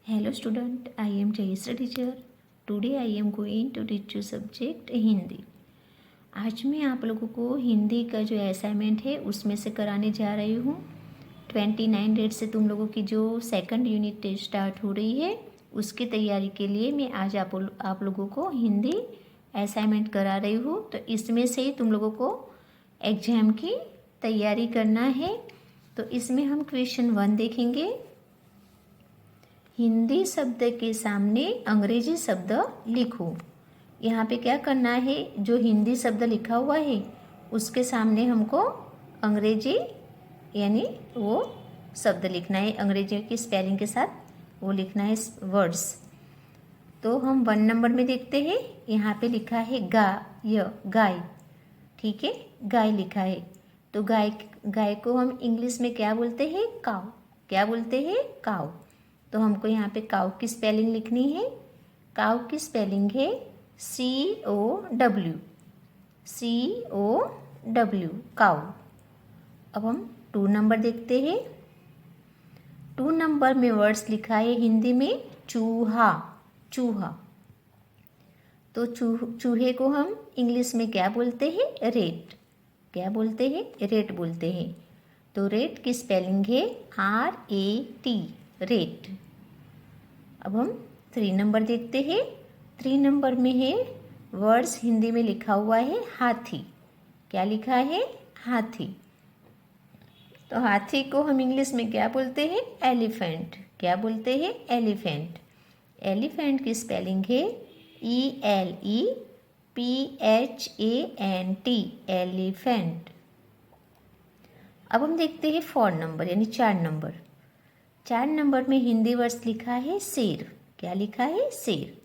Hello student, I am Jayasra teacher. Today I am going to teach you subject Hindi. आज मैं आप लोगों को हिंदी का जो असाइनमेंट है उसमें से कराने जा रही हूँ. 29 डेट से तुम लोगों की जो सेकंड यूनिट टेस्ट स्टार्ट हो रही है उसकी तैयारी के लिए मैं आज आप लोगों को हिंदी असाइनमेंट करा रही हूँ. तो इसमें से ही तुम लोगों को एग्जाम की तैयारी करना है. तो इसमें हम क्वेश्चन 1 देखेंगे. हिंदी शब्द के सामने अंग्रेजी शब्द लिखो. यहाँ पे क्या करना है, जो हिंदी शब्द लिखा हुआ है उसके सामने हमको अंग्रेजी यानी वो शब्द लिखना है. अंग्रेजी की स्पेलिंग के साथ वो लिखना है वर्ड्स. तो हम 1 नंबर में देखते हैं. यहाँ पे लिखा है गाय. ठीक है, गाय लिखा है. तो गाय को हम इंग्लिश में क्या बोलते हैं? काउ. क्या बोलते हैं? काउ. तो हमको यहाँ पे काउ की स्पेलिंग लिखनी है. काउ की स्पेलिंग है COW. काउ. अब हम 2 नंबर देखते हैं. 2 नंबर में वर्ड्स लिखा है हिंदी में चूहा. तो चूहे को हम इंग्लिश में क्या बोलते हैं? रेट. क्या बोलते हैं? रेट बोलते हैं. तो रेट की स्पेलिंग है RAT. रेट. अब हम 3 नंबर देखते हैं. 3 नंबर में है वर्ड्स हिंदी में लिखा हुआ है हाथी. क्या लिखा है? हाथी. तो हाथी को हम इंग्लिश में क्या बोलते हैं? एलिफेंट. क्या बोलते हैं? एलिफेंट. एलिफेंट की स्पेलिंग है ELEPHANT. एलिफेंट. अब हम देखते हैं 4 नंबर यानी 4 नंबर. 4 नंबर में हिंदी वर्ड्स लिखा है शेर. क्या लिखा है? शेर.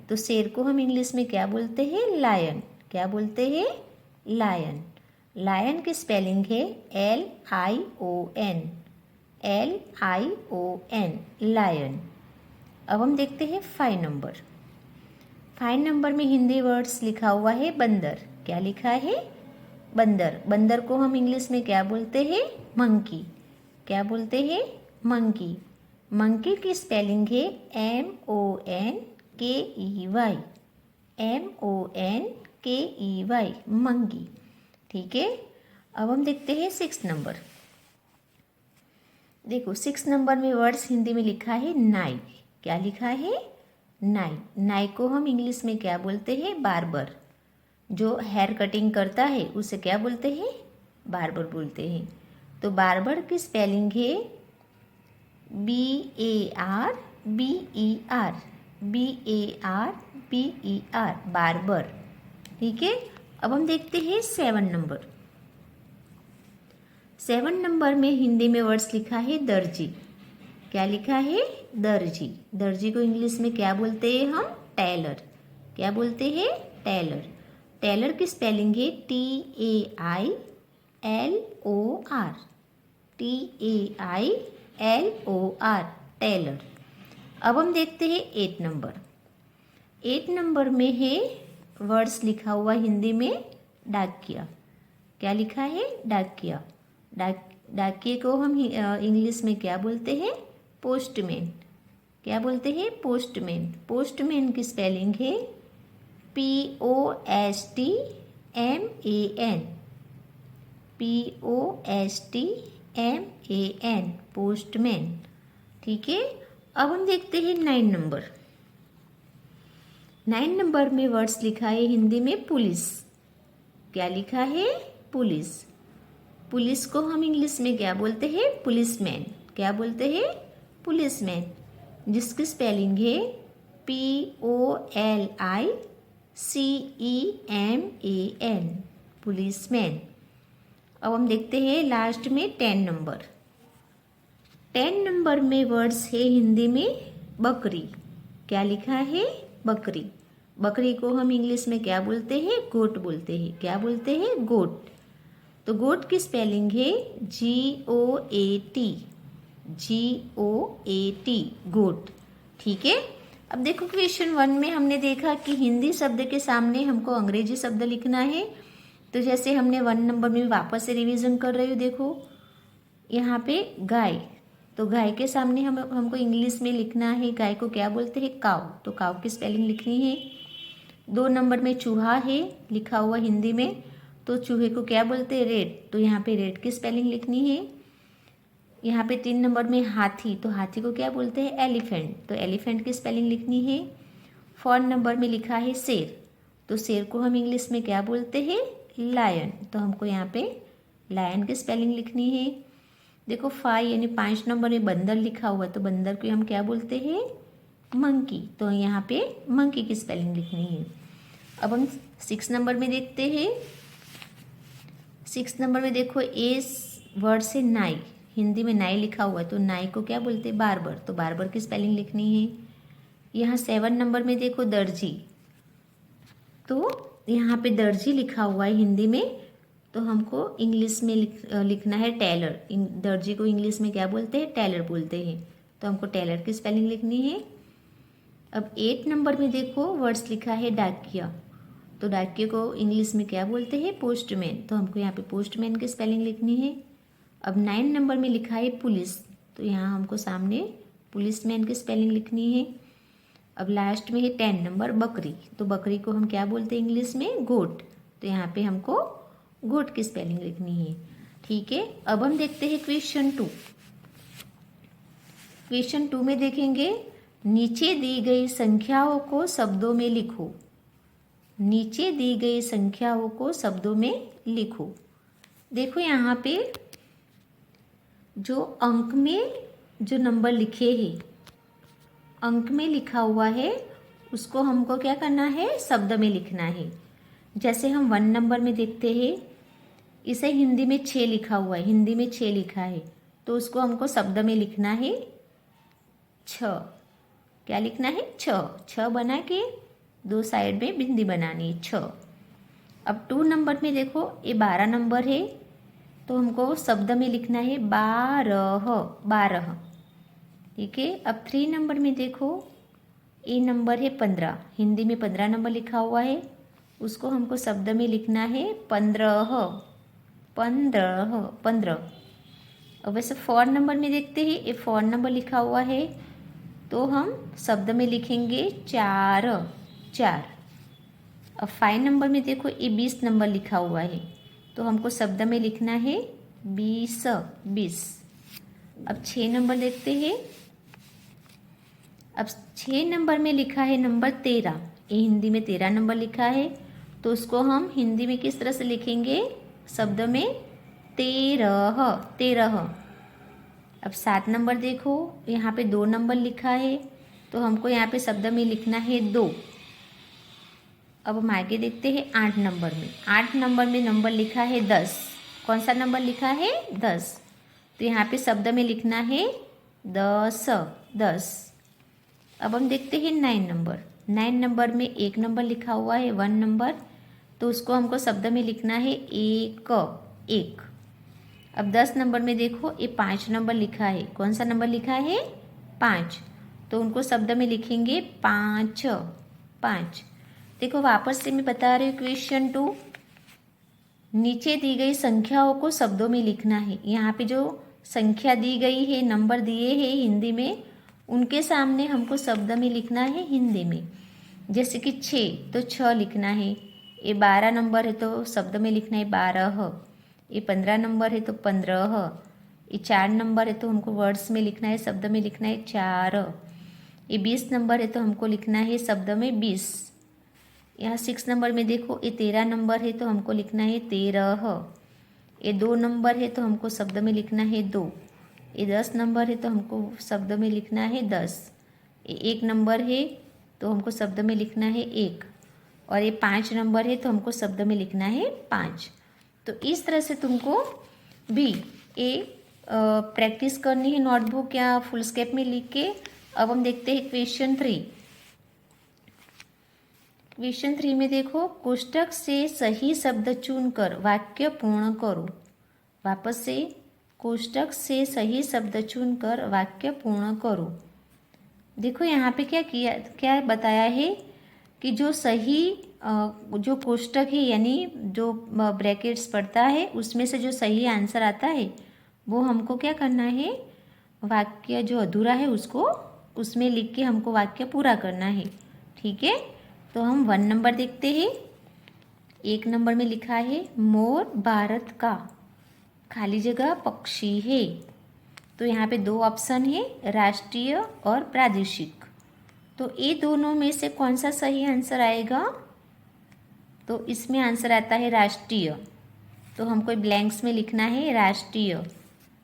तो शेर को हम इंग्लिश में क्या बोलते हैं? लायन. क्या बोलते हैं? लायन. लायन की स्पेलिंग है LION. लायन. अब हम देखते हैं 5 नंबर. 5 नंबर में हिंदी वर्ड्स लिखा हुआ है बंदर. क्या लिखा है? बंदर. बंदर को हम इंग्लिश में क्या बोलते हैं? मंकी. क्या बोलते हैं? मंकी. मंकी की स्पेलिंग है MONKEY. मंकी. ठीक है. अब हम देखते हैं 6 नंबर. देखो 6 नंबर में वर्ड्स हिंदी में लिखा है नाई. क्या लिखा है? नाई. नाई को हम इंग्लिश में क्या बोलते हैं? बार्बर. जो हेयर कटिंग करता है उसे क्या बोलते हैं? बार्बर बोलते हैं. तो बार्बर की स्पेलिंग है BARBER. बार्बर. ठीक है. अब हम देखते हैं 7 नंबर. 7 नंबर में हिंदी में वर्ड्स लिखा है दर्जी. क्या लिखा है? दर्जी. दर्जी को इंग्लिश में क्या बोलते हैं हम? टेलर. क्या बोलते हैं? टेलर. टेलर की स्पेलिंग है TAILOR. TAILOR. टेलर. अब हम देखते हैं 8 नंबर. 8 नंबर में है वर्ड्स लिखा हुआ हिंदी में डाकिया. क्या लिखा है? डाकिया. डाकिये को हम इंग्लिश में क्या बोलते हैं? पोस्टमैन. क्या बोलते हैं? पोस्टमैन. पोस्टमैन की स्पेलिंग है POSTMAN. पोस्टमैन. ठीक है. अब हम देखते हैं 9 नंबर. 9 नंबर में वर्ड्स लिखा है हिंदी में पुलिस. क्या लिखा है? पुलिस. पुलिस को हम इंग्लिश में क्या बोलते हैं? पुलिसमैन. क्या बोलते हैं? पुलिसमैन. जिसकी स्पेलिंग है POLICEMAN. पुलिसमैन. अब हम देखते हैं लास्ट में 10 नंबर. 10 नंबर में वर्ड्स है हिंदी में बकरी. क्या लिखा है? बकरी. बकरी को हम इंग्लिश में क्या बोलते हैं? गोट बोलते हैं. क्या बोलते हैं? गोट. तो गोट की स्पेलिंग है GOAT. गोट. ठीक है. अब देखो क्वेश्चन 1 में हमने देखा कि हिंदी शब्द के सामने हमको अंग्रेजी शब्द लिखना है. तो जैसे हमने 1 नंबर में वापस से रिवीजन कर रही हूँ. देखो यहाँ पे गाय. तो गाय के सामने हमको इंग्लिश में लिखना है, गाय को क्या बोलते हैं, काऊ, तो काऊ की स्पेलिंग लिखनी है। 2 नंबर में चूहा है लिखा हुआ हिंदी में, तो चूहे को क्या बोलते हैं, रेट, तो यहाँ पे रेट की स्पेलिंग लिखनी है। यहाँ पे 3 नंबर में हाथी, तो हाथी को क्या बोलते हैं, एलिफेंट, तो एलिफेंट की स्पेलिंग लिखनी है। 4 नंबर में लिखा है शेर, तो शेर को हम इंग्लिश में क्या बोलते हैं, लायन, तो हमको यहाँ पे लायन की स्पेलिंग लिखनी है। देखो 5 यानी 5 नंबर में बंदर लिखा हुआ है, तो बंदर को हम क्या बोलते हैं, मंकी, तो यहाँ पे मंकी की स्पेलिंग लिखनी है। अब हम 6 नंबर में देखते हैं। 6 नंबर में देखो एस वर्ड से नाई, हिंदी में नाई लिखा हुआ है, तो नाई को क्या बोलते हैं, बार्बर, तो बार्बर की स्पेलिंग लिखनी है। यहाँ 7 नंबर में देखो दर्जी, तो यहाँ पे दर्जी लिखा हुआ है हिंदी में, तो हमको इंग्लिश में लिखना है टेलर, दर्जी को इंग्लिश में क्या बोलते हैं, टेलर बोलते हैं, तो हमको टेलर की स्पेलिंग लिखनी है। अब 8 नंबर में देखो वर्ड्स लिखा है डाकिया, तो डाकिया को इंग्लिश में क्या बोलते हैं, पोस्टमैन, तो हमको यहाँ पे पोस्टमैन की स्पेलिंग लिखनी है। अब 9 नंबर में लिखा है पुलिस, तो यहाँ हमको सामने पुलिसमैन की स्पेलिंग लिखनी है। अब लास्ट में है 10 नंबर बकरी, तो बकरी को हम क्या बोलते हैं इंग्लिश में, गोट, तो यहाँ पे हमको गोट की स्पेलिंग लिखनी है। ठीक है, अब हम देखते हैं क्वेश्चन 2। क्वेश्चन 2 में देखेंगे, नीचे दी गई संख्याओं को शब्दों में लिखो। नीचे दी गई संख्याओं को शब्दों में लिखो। देखो यहाँ पे जो अंक में जो नंबर लिखे हैं, अंक में लिखा हुआ है, उसको हमको क्या करना है, शब्द में लिखना है। जैसे हम 1 नंबर में देखते हैं, इसे हिंदी में 6 लिखा हुआ है, हिंदी में 6 लिखा है, तो उसको हमको शब्द में लिखना है 6। क्या लिखना है, 6, 6 बना के 2 साइड में बिंदी बनानी है, 6। अब 2 नंबर में देखो ये 12 नंबर है, तो हमको शब्द में लिखना है 12। ठीक है। अब 3 नंबर में देखो ये नंबर है 15, हिंदी में 15 नंबर लिखा हुआ है, उसको हमको शब्द में लिखना है 15। अब वैसे 4 नंबर में देखते हैं, ये 4 नंबर लिखा हुआ है, तो हम शब्द में लिखेंगे 4। अब 5 नंबर में देखो ये 20 नंबर लिखा हुआ है, तो हमको शब्द में लिखना है 20। अब 6 नंबर देखते हैं। अब 6 नंबर में लिखा है नंबर 13, ये हिंदी में 13 नंबर लिखा है, तो उसको हम हिंदी में किस तरह से लिखेंगे, शब्द में 13। अब 7 नंबर देखो, यहाँ पे 2 नंबर लिखा है, तो हमको यहाँ पे शब्द में लिखना है 2। अब हम आगे देखते हैं 8 नंबर में। 8 नंबर में नंबर लिखा है 10। कौन सा नंबर लिखा है, 10, तो यहाँ पे शब्द में लिखना है 10। अब हम देखते हैं 9 नंबर। 9 नंबर में 1 नंबर लिखा हुआ है, 1 नंबर, तो उसको हमको शब्द में लिखना है 1। अब 10 नंबर में देखो ये 5 नंबर लिखा है, कौन सा नंबर लिखा है, 5, तो उनको शब्द में लिखेंगे 5। देखो वापस से मैं बता रही हूँ क्वेश्चन 2। नीचे दी गई संख्याओं को शब्दों में लिखना है। यहाँ पे जो संख्या दी गई है, नंबर दिए हैं हिंदी में, उनके सामने हमको शब्द में लिखना है हिंदी में। जैसे कि 6 तो 6 लिखना है, ये 12 नंबर है तो शब्द में लिखना है 12, ये 15 नंबर है तो 15, ये 4 नंबर है तो हमको वर्ड्स में लिखना है, शब्द में लिखना है 4, ये 20 नंबर है तो हमको लिखना है शब्द में 20। यहाँ 6 नंबर में देखो ये 13 नंबर है तो हमको लिखना है 13, ये 2 नंबर है तो हमको शब्द में लिखना है 2, ये 10 नंबर है तो हमको शब्द में लिखना है 10, ये 1 नंबर है तो हमको शब्द में लिखना है 1, और ये 5 नंबर है तो हमको शब्द में लिखना है 5। तो इस तरह से तुमको भी ये प्रैक्टिस करनी है नोटबुक या फुल स्केप में लिख के। अब हम देखते हैं क्वेश्चन 3। क्वेश्चन 3 में देखो, कोष्टक से सही शब्द चुनकर वाक्य पूर्ण करो। वापस से, कोष्टक से सही शब्द चुनकर वाक्य पूर्ण करो। देखो यहाँ पे क्या बताया है कि जो सही जो कोष्टक है यानी जो ब्रैकेट्स पड़ता है उसमें से जो सही आंसर आता है वो हमको क्या करना है, वाक्य जो अधूरा है उसको उसमें लिख के हमको वाक्य पूरा करना है। ठीक है, तो हम 1 नंबर देखते हैं। 1 नंबर में लिखा है मोर भारत का खाली जगह पक्षी है। तो यहाँ पे 2 ऑप्शन है, राष्ट्रीय और प्रादेशिक। तो ये दोनों में से कौन सा सही आंसर आएगा? तो इसमें आंसर आता है राष्ट्रीय। तो हमको ब्लैंक्स में लिखना है राष्ट्रीय।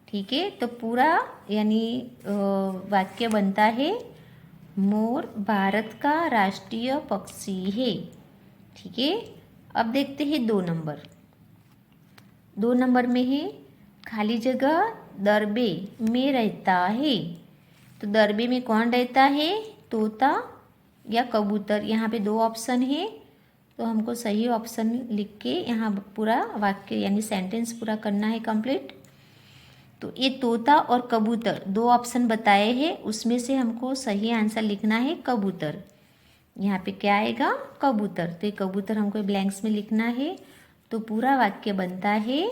ठीक है, तो पूरा यानी वाक्य बनता है मोर भारत का राष्ट्रीय पक्षी है। ठीक है, अब देखते हैं 2 नंबर। 2 नंबर में है खाली जगह दरबे में रहता है। तो दरबे में कौन रहता है? तोता या कबूतर। यहाँ पे 2 ऑप्शन है, तो हमको सही ऑप्शन लिख के यहाँ पूरा वाक्य यानी सेंटेंस पूरा करना है कंप्लीट। तो ये तोता और कबूतर 2 ऑप्शन बताए हैं, उसमें से हमको सही आंसर लिखना है कबूतर। यहाँ पे क्या आएगा? कबूतर। तो ये कबूतर हमको ब्लैंक्स में लिखना है। तो पूरा वाक्य बनता है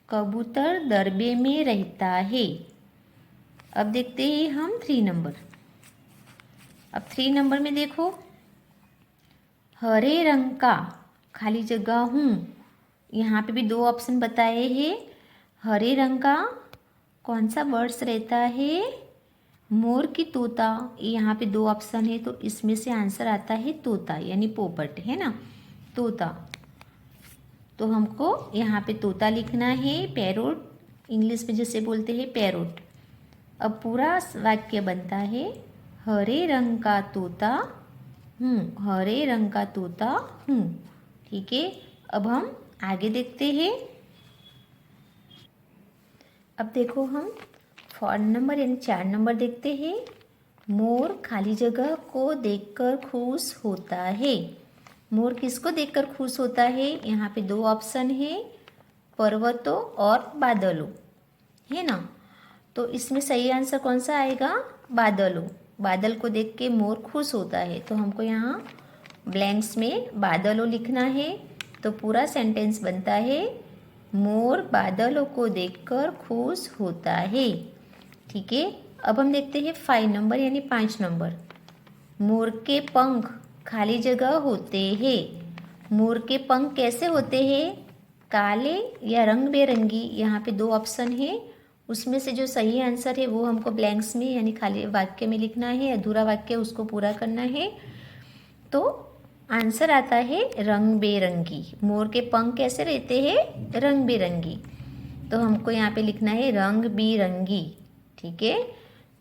कबूतर दरबे में रहता है। अब देखते हैं हम 3 नंबर। अब 3 नंबर में देखो, हरे रंग का खाली जगह हूँ। यहाँ पे भी 2 ऑप्शन बताए हैं। हरे रंग का कौन सा बर्ड्स रहता है? मोर की तोता। यहाँ पे 2 ऑप्शन है, तो इसमें से आंसर आता है तोता यानी पोपट, है ना, तोता। तो हमको यहाँ पे तोता लिखना है, पैरोट इंग्लिश में जैसे बोलते हैं पैरोट। अब पूरा वाक्य बनता है हरे रंग का तोता हूँ, हरे रंग का तोता हूँ। ठीक है, अब हम आगे देखते हैं। अब देखो हम 4 नंबर यानी 4 नंबर देखते हैं। मोर खाली जगह को देखकर खुश होता है। मोर किसको देखकर खुश होता है? यहाँ पे 2 ऑप्शन है, पर्वतों और बादलों, है ना। तो इसमें सही आंसर कौन सा आएगा? बादलों। बादल को देख के मोर खुश होता है। तो हमको यहाँ ब्लैंक्स में बादलों लिखना है। तो पूरा सेंटेंस बनता है मोर बादलों को देखकर खुश होता है। ठीक है, अब हम देखते हैं 5 नंबर यानी 5 नंबर। मोर के पंख खाली जगह होते हैं। मोर के पंख कैसे होते हैं? काले या रंग बेरंगी। यहाँ पे 2 ऑप्शन है, उसमें से जो सही आंसर है वो हमको ब्लैंक्स में यानी खाली वाक्य में लिखना है। अधूरा वाक्य उसको पूरा करना है। तो आंसर आता है रंग बेरंगी। मोर के पंख कैसे रहते हैं? रंग बेरंगी। तो हमको यहाँ पे लिखना है रंग बिरंगी। ठीक है,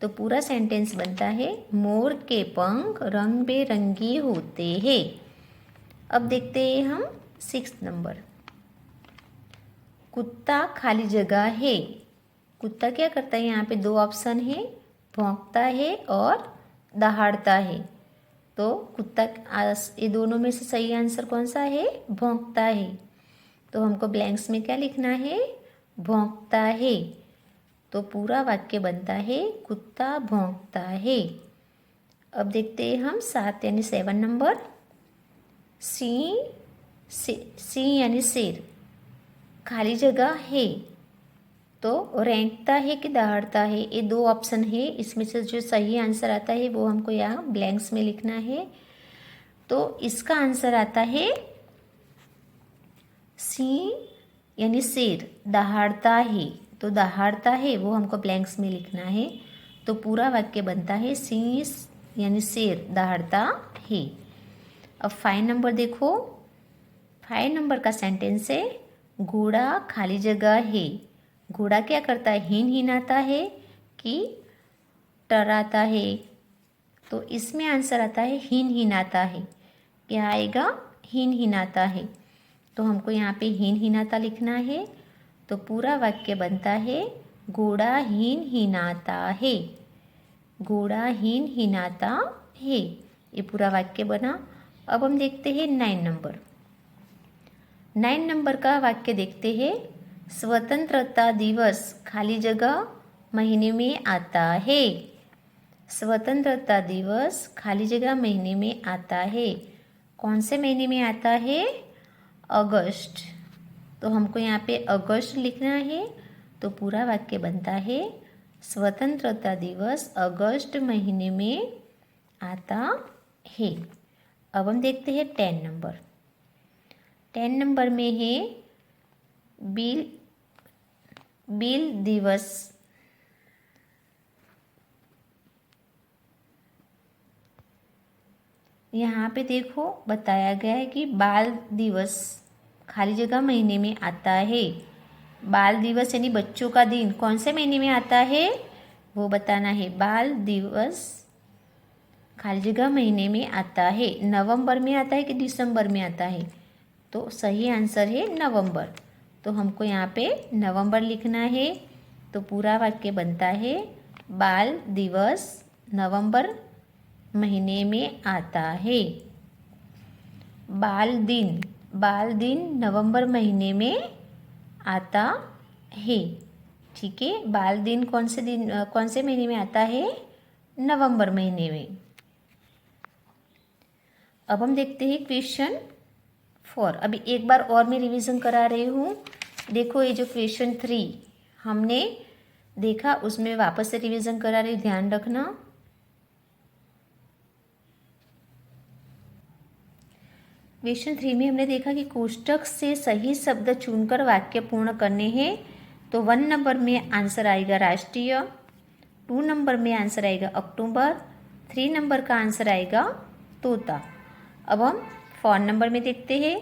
तो पूरा सेंटेंस बनता है मोर के पंख रंग बेरंगी होते हैं। अब देखते हैं हम 6 नंबर। कुत्ता खाली जगह है। कुत्ता क्या करता है? यहाँ पे 2 ऑप्शन है, भौंकता है और दहाड़ता है। तो कुत्ता ये दोनों में से सही आंसर कौन सा है? भौंकता है। तो हमको ब्लैंक्स में क्या लिखना है? भौंकता है। तो पूरा वाक्य बनता है कुत्ता भौंकता है। अब देखते हैं हम 7 यानी 7 नंबर। सिंह यानी शेर खाली जगह है। तो रेंगता है कि दहाड़ता है, ये 2 ऑप्शन है, इसमें से जो सही आंसर आता है वो हमको यहाँ ब्लैंक्स में लिखना है। तो इसका आंसर आता है सिंह यानी शेर दहाड़ता है। तो दहाड़ता है वो हमको ब्लैंक्स में लिखना है। तो पूरा वाक्य बनता है सिंह यानी शेर दहाड़ता है। अब 5 नंबर देखो। 5 नंबर का सेंटेंस है घोड़ा खाली जगह है। घोड़ा क्या करता है? हिन हिनाता है कि टराता है? तो इसमें आंसर आता है हिन हिनाता है। क्या आएगा? हिन हिनाता है। तो हमको यहाँ पे हिन हिनाता लिखना है। तो पूरा वाक्य बनता है घोड़ा हिन हिनाता है। घोड़ा हिन हिनाता है। ये पूरा वाक्य बना। अब हम देखते हैं 9 नंबर। 9 नंबर का वाक्य देखते हैं। स्वतंत्रता दिवस खाली जगह महीने में आता है। स्वतंत्रता दिवस खाली जगह महीने में आता है। कौन से महीने में आता है? अगस्त। तो हमको यहाँ पे अगस्त लिखना है। तो पूरा वाक्य बनता है स्वतंत्रता दिवस अगस्त महीने में आता है। अब हम देखते हैं 10 नंबर। 10 नंबर में है बिल दिवस। यहाँ पे देखो बताया गया है कि बाल दिवस खाली जगह महीने में आता है। बाल दिवस यानी बच्चों का दिन कौन से महीने में आता है वो बताना है। बाल दिवस खाली जगह महीने में आता है। नवंबर में आता है कि दिसंबर में आता है? तो सही आंसर है नवंबर। तो हमको यहाँ पे नवंबर लिखना है। तो पूरा वाक्य बनता है बाल दिवस नवंबर महीने में आता है। बाल दिन नवंबर महीने में आता है। ठीक है, बाल दिन कौन से महीने में आता है? नवंबर महीने में। अब हम देखते हैं क्वेश्चन 4। अभी एक बार और मैं रिवीजन करा रही हूँ। देखो ये जो क्वेश्चन 3 हमने देखा उसमें वापस से रिवीजन करा रही हूँ, ध्यान रखना। क्वेश्चन 3 में हमने देखा कि कोष्टक से सही शब्द चुनकर वाक्य पूर्ण करने हैं। तो 1 नंबर में आंसर आएगा राष्ट्रीय, 2 नंबर में आंसर आएगा अक्टूबर, 3 नंबर का आंसर आएगा तोता। अब हम 4 नंबर में देखते हैं।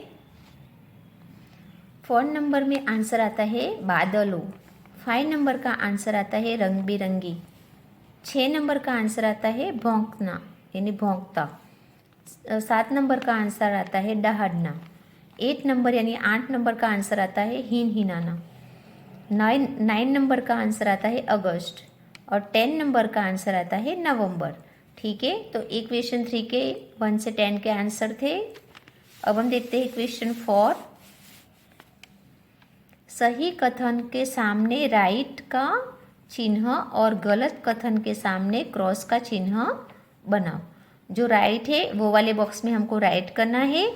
4 नंबर में आंसर आता है बादलों। 5 नंबर का आंसर आता है रंग बिरंगी। 6 नंबर का आंसर आता है भौंकना यानी भौंकता। 7 नंबर का आंसर आता है दहाड़ना। 8 नंबर यानी 8 नंबर का आंसर आता है हिनहिनाना। 9 नंबर का आंसर आता है अगस्त और 10 नंबर का आंसर आता है नवंबर। ठीक है, तो एक क्वेश्चन 3 के 1 से 10 के आंसर थे। अब हम देखते हैं क्वेश्चन 4। सही कथन के सामने राइट का चिन्ह और गलत कथन के सामने क्रॉस का चिन्ह बनाओ। जो राइट है वो वाले बॉक्स में हमको राइट करना है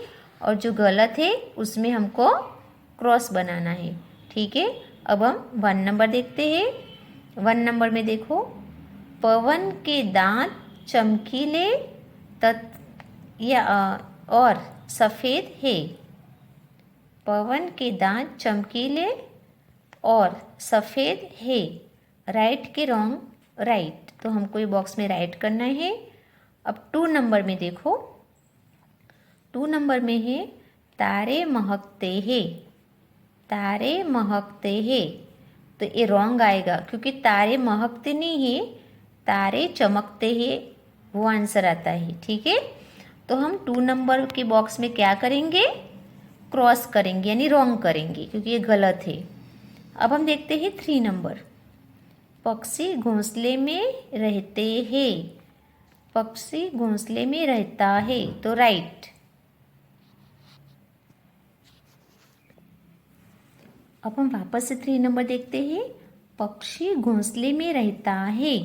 और जो गलत है उसमें हमको क्रॉस बनाना है। ठीक है, अब हम 1 नंबर देखते हैं। 1 नंबर में देखो, पवन के दांत चमकीले और सफ़ेद है। पवन के दांत चमकीले और सफ़ेद है। राइट के रॉन्ग? राइट। तो हमको ये बॉक्स में राइट करना है। अब 2 नंबर में देखो, 2 नंबर में है तारे महकते हैं। तारे महकते हैं, तो ये रॉन्ग आएगा क्योंकि तारे महकते नहीं है, तारे चमकते हैं, वो आंसर आता है। ठीक है, तो हम 2 नंबर के बॉक्स में क्या करेंगे? क्रॉस करेंगे यानी रॉन्ग करेंगे क्योंकि ये गलत है। अब हम देखते हैं 3 नंबर। पक्षी घोंसले में रहते हैं। पक्षी घोंसले में रहता है, तो राइट। अब हम वापस से 3 नंबर देखते हैं। पक्षी घोंसले में रहता है,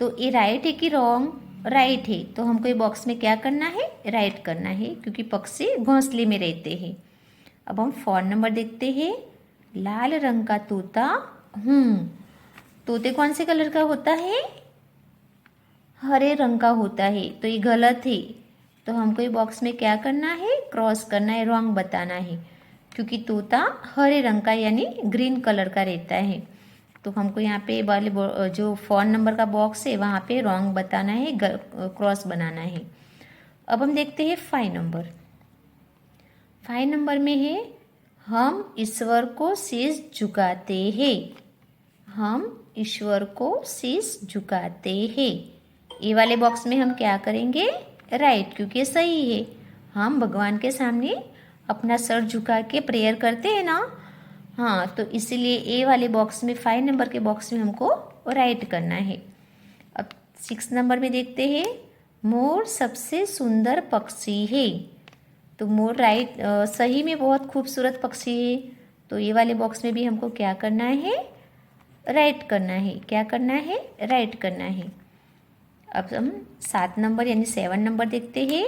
तो ये राइट है कि रॉन्ग? राइट है। तो हमको ये बॉक्स में क्या करना है? राइट करना है क्योंकि पक्षी घोंसले में रहते हैं। अब हम 4 नंबर देखते हैं। लाल रंग का तोता हूँ। तोते कौन से कलर का होता है? हरे रंग का होता है, तो ये गलत है। तो हमको ये बॉक्स में क्या करना है? क्रॉस करना है, रॉन्ग बताना है क्योंकि तोता हरे रंग का यानी ग्रीन कलर का रहता है। तो हमको यहाँ पे वाले जो 4 नंबर का बॉक्स है वहाँ पे रॉन्ग बताना है, क्रॉस बनाना है। अब हम देखते हैं 5 नंबर। 5 नंबर में है हम ईश्वर को शीश झुकाते हैं। हम ईश्वर को शीश झुकाते हैं। ये वाले बॉक्स में हम क्या करेंगे? राइट, क्योंकि ये सही है। हम भगवान के सामने अपना सर झुका के प्रेयर करते हैं ना। हाँ, तो इसीलिए ए वाले बॉक्स में 5 नंबर के बॉक्स में हमको राइट करना है। अब 6 नंबर में देखते हैं। मोर सबसे सुंदर पक्षी है। तो मोर राइट सही में बहुत खूबसूरत पक्षी है। तो ये वाले बॉक्स में भी हमको क्या करना है? राइट करना है। क्या करना है? राइट करना है। अब हम 7 नंबर यानी 7 नंबर देखते हैं।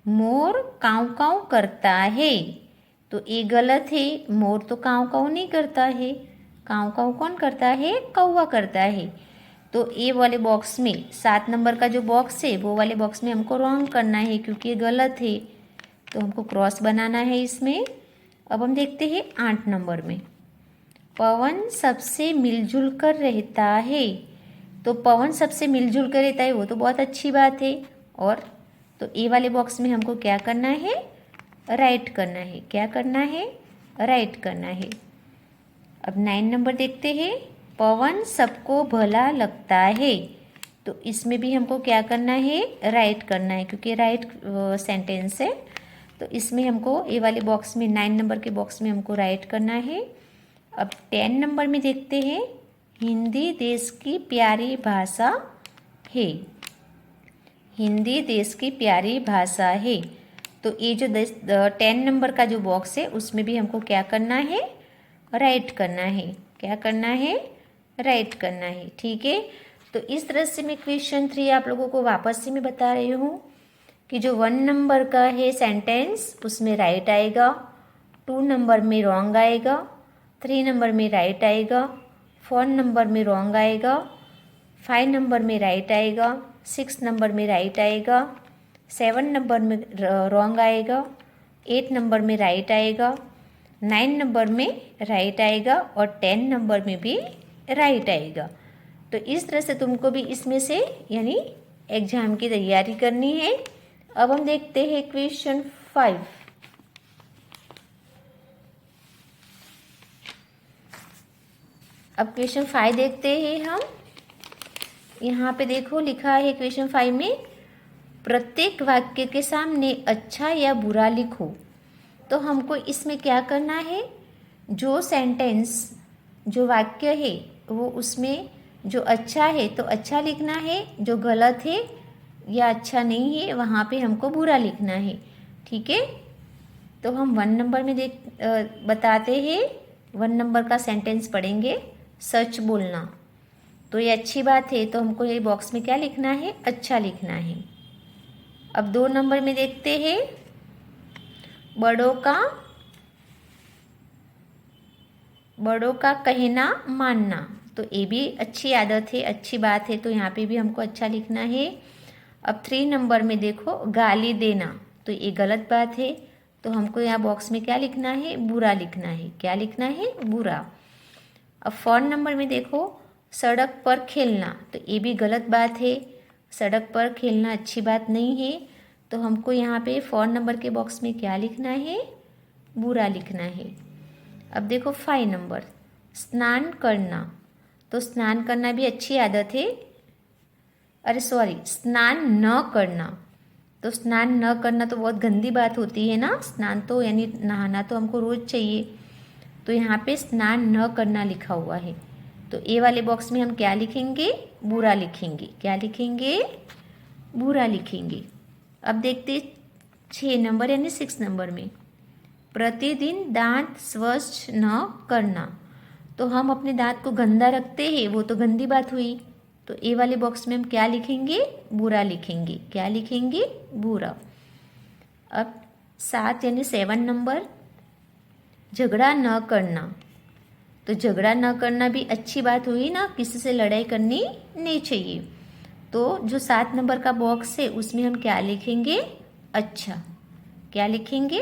मोर काँव काँव करता है, तो ये गलत है। मोर तो काँव काँव नहीं करता है। काऊ काऊ कौन करता है? कौवा करता है। तो ए वाले बॉक्स में 7 नंबर का जो बॉक्स है वो वाले बॉक्स में हमको रॉन्ग करना है क्योंकि ये गलत है, तो हमको क्रॉस बनाना है इसमें। अब हम देखते हैं 8 नंबर में, पवन सबसे मिलजुल कर रहता है। तो पवन सबसे मिलजुल कर रहता है वो तो बहुत अच्छी बात है, और तो ए वाले बॉक्स में हमको क्या करना है? राइट करना है। क्या करना है? राइट करना है। अब 9 नंबर देखते हैं, पवन सबको भला लगता है। तो इसमें भी हमको क्या करना है? राइट करना है क्योंकि राइट सेंटेंस है। तो इसमें हमको ए वाले बॉक्स में 9 नंबर के बॉक्स में हमको राइट करना है। अब 10 नंबर में देखते हैं, हिंदी देश की प्यारी भाषा है। हिंदी देश की प्यारी भाषा है। तो ये जो 10 नंबर का जो बॉक्स है उसमें भी हमको क्या करना है? राइट करना है। क्या करना है? राइट करना है। ठीक है, तो इस तरह से मैं क्वेश्चन 3 आप लोगों को वापस से मैं बता रही हूँ कि जो 1 नंबर का है सेंटेंस उसमें राइट आएगा, 2 नंबर में रॉन्ग आएगा, 3 नंबर में राइट आएगा, 4 नंबर में रॉन्ग आएगा, 5 नंबर में राइट आएगा, 6 नंबर में राइट आएगा, 7 नंबर में रॉन्ग आएगा, 8 नंबर में राइट आएगा, 9 नंबर में राइट आएगा और 10 नंबर में भी राइट आएगा। तो इस तरह से तुमको भी इसमें से यानी एग्जाम की तैयारी करनी है। अब हम देखते हैं क्वेश्चन 5। अब क्वेश्चन 5 देखते हैं हम। यहाँ पे देखो लिखा है क्वेश्चन 5 में, प्रत्येक वाक्य के सामने अच्छा या बुरा लिखो। तो हमको इसमें क्या करना है? जो सेंटेंस जो वाक्य है वो उसमें जो अच्छा है तो अच्छा लिखना है, जो गलत है या अच्छा नहीं है वहाँ पे हमको बुरा लिखना है। ठीक है, तो हम 1 नंबर में बताते हैं। 1 नंबर का सेंटेंस पढ़ेंगे, सच बोलना। तो ये अच्छी बात है, तो हमको ये बॉक्स में क्या लिखना है? अच्छा लिखना है। अब 2 नंबर में देखते हैं, बड़ों का कहना मानना। तो ये भी अच्छी आदत है, अच्छी बात है, तो यहाँ पे भी हमको अच्छा लिखना है। अब 3 नंबर में देखो, गाली देना। तो ये गलत बात है, तो हमको यहाँ बॉक्स में क्या लिखना है? बुरा लिखना है। क्या लिखना है? बुरा। अब 4 नंबर में देखो, सड़क पर खेलना। तो ये भी गलत बात है, सड़क पर खेलना अच्छी बात नहीं है, तो हमको यहाँ पे 4 नंबर के बॉक्स में क्या लिखना है? बुरा लिखना है। अब देखो 5 नंबर, स्नान करना। तो स्नान करना भी अच्छी आदत है, अरे सॉरी, स्नान न करना। तो स्नान न करना तो बहुत गंदी बात होती है ना। स्नान तो यानी नहाना तो हमको रोज़ चाहिए, तो यहाँ पे स्नान न करना लिखा हुआ है। तो ए वाले बॉक्स में हम क्या लिखेंगे? बुरा लिखेंगे। क्या लिखेंगे? बुरा लिखेंगे। अब देखते 6 नंबर यानी 6 नंबर में, प्रतिदिन दांत स्वच्छ न करना। तो हम अपने दांत को गंदा रखते हैं, वो तो गंदी बात हुई। तो ए वाले बॉक्स में हम क्या लिखेंगे? बुरा लिखेंगे। क्या लिखेंगे? बुरा। अब 7 यानी 7 नंबर, झगड़ा न करना। तो झगड़ा न करना भी अच्छी बात हुई ना, किसी से लड़ाई करनी नहीं चाहिए। तो जो 7 नंबर का बॉक्स है उसमें हम क्या लिखेंगे? अच्छा। क्या लिखेंगे?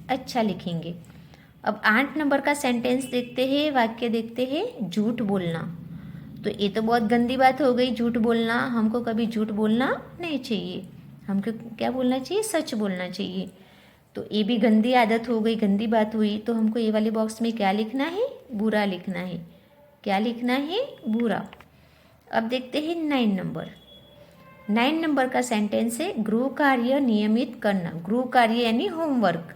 अच्छा लिखेंगे। अब 8 नंबर का सेंटेंस देखते हैं, वाक्य देखते हैं, झूठ बोलना। तो ये तो बहुत गंदी बात हो गई, झूठ बोलना। हमको कभी झूठ बोलना नहीं चाहिए, हमको क्या बोलना चाहिए? सच बोलना चाहिए। तो ये भी गंदी आदत हो गई, गंदी बात हुई, तो हमको ये वाले बॉक्स में क्या लिखना है? बुरा लिखना है। क्या लिखना है? बुरा। अब देखते हैं 9 नंबर। 9 नंबर का सेंटेंस है, गृह कार्य नियमित करना। गृह कार्य यानी होमवर्क।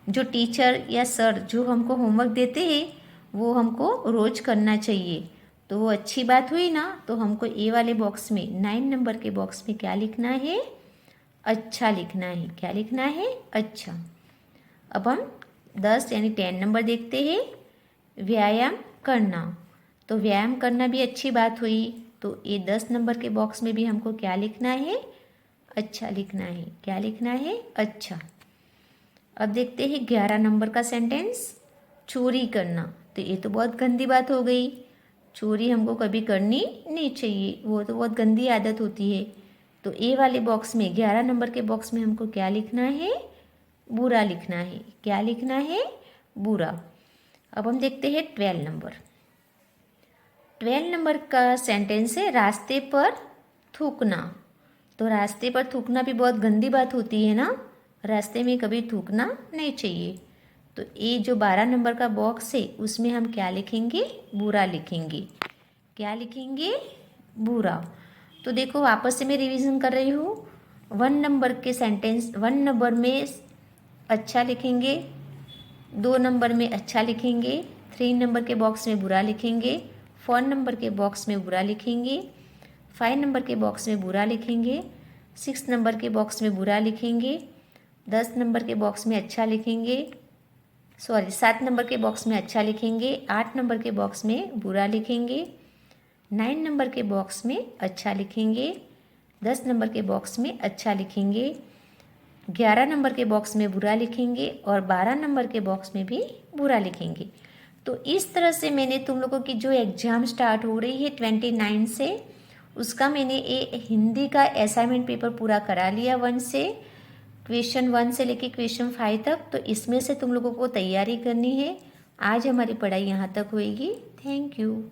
जो टीचर या सर जो हमको होमवर्क देते हैं वो हमको रोज करना चाहिए, तो वो अच्छी बात हुई ना। तो हमको ए वाले बॉक्स में 9 नंबर के बॉक्स में क्या लिखना है? अच्छा लिखना है। क्या लिखना है? अच्छा। अब हम 10 यानी 10 नंबर देखते हैं, व्यायाम करना। तो व्यायाम करना भी अच्छी बात हुई, तो ये 10 नंबर के बॉक्स में भी हमको क्या लिखना है? अच्छा लिखना है। क्या लिखना है? अच्छा। अब देखते हैं 11 नंबर का सेंटेंस, चोरी करना। तो ये तो बहुत गंदी बात हो गई। चोरी हमको कभी करनी नहीं चाहिए, वो तो बहुत गंदी आदत होती है। तो ए वाले बॉक्स में 11 नंबर के बॉक्स में हमको क्या लिखना है? बुरा लिखना है। क्या लिखना है? बुरा। अब हम देखते हैं 12 नंबर। 12 नंबर का सेंटेंस है रास्ते पर थूकना। तो रास्ते पर थूकना भी बहुत गंदी बात होती है ना, रास्ते में कभी थूकना नहीं चाहिए। तो ये जो 12 नंबर का बॉक्स है उसमें हम क्या लिखेंगे? बुरा लिखेंगे। क्या लिखेंगे? बुरा। तो देखो वापस से मैं रिवीजन कर रही हूँ। 1 नंबर के सेंटेंस 1 नंबर में अच्छा लिखेंगे, 2 नंबर में अच्छा लिखेंगे, 3 नंबर के बॉक्स में बुरा लिखेंगे, 4 नंबर के बॉक्स में बुरा लिखेंगे, 5 नंबर के बॉक्स में बुरा लिखेंगे, 6 नंबर के बॉक्स में बुरा लिखेंगे, 10 नंबर के बॉक्स में अच्छा लिखेंगे, 7 नंबर के बॉक्स में अच्छा लिखेंगे, 8 नंबर के बॉक्स में बुरा लिखेंगे, 9 नंबर के बॉक्स में अच्छा लिखेंगे, 10 नंबर के बॉक्स में अच्छा लिखेंगे, 11 नंबर के बॉक्स में बुरा लिखेंगे और 12 नंबर के बॉक्स में भी बुरा लिखेंगे। तो इस तरह से मैंने तुम लोगों की जो एग्ज़ाम स्टार्ट हो रही है 29 से, उसका मैंने ये हिंदी का असाइनमेंट पेपर पूरा करा लिया 1 से, क्वेश्चन 1 से लेके क्वेश्चन 5 तक। तो इसमें से तुम लोगों को तैयारी करनी है। आज हमारी पढ़ाई यहाँ तक होएगी। Thank you.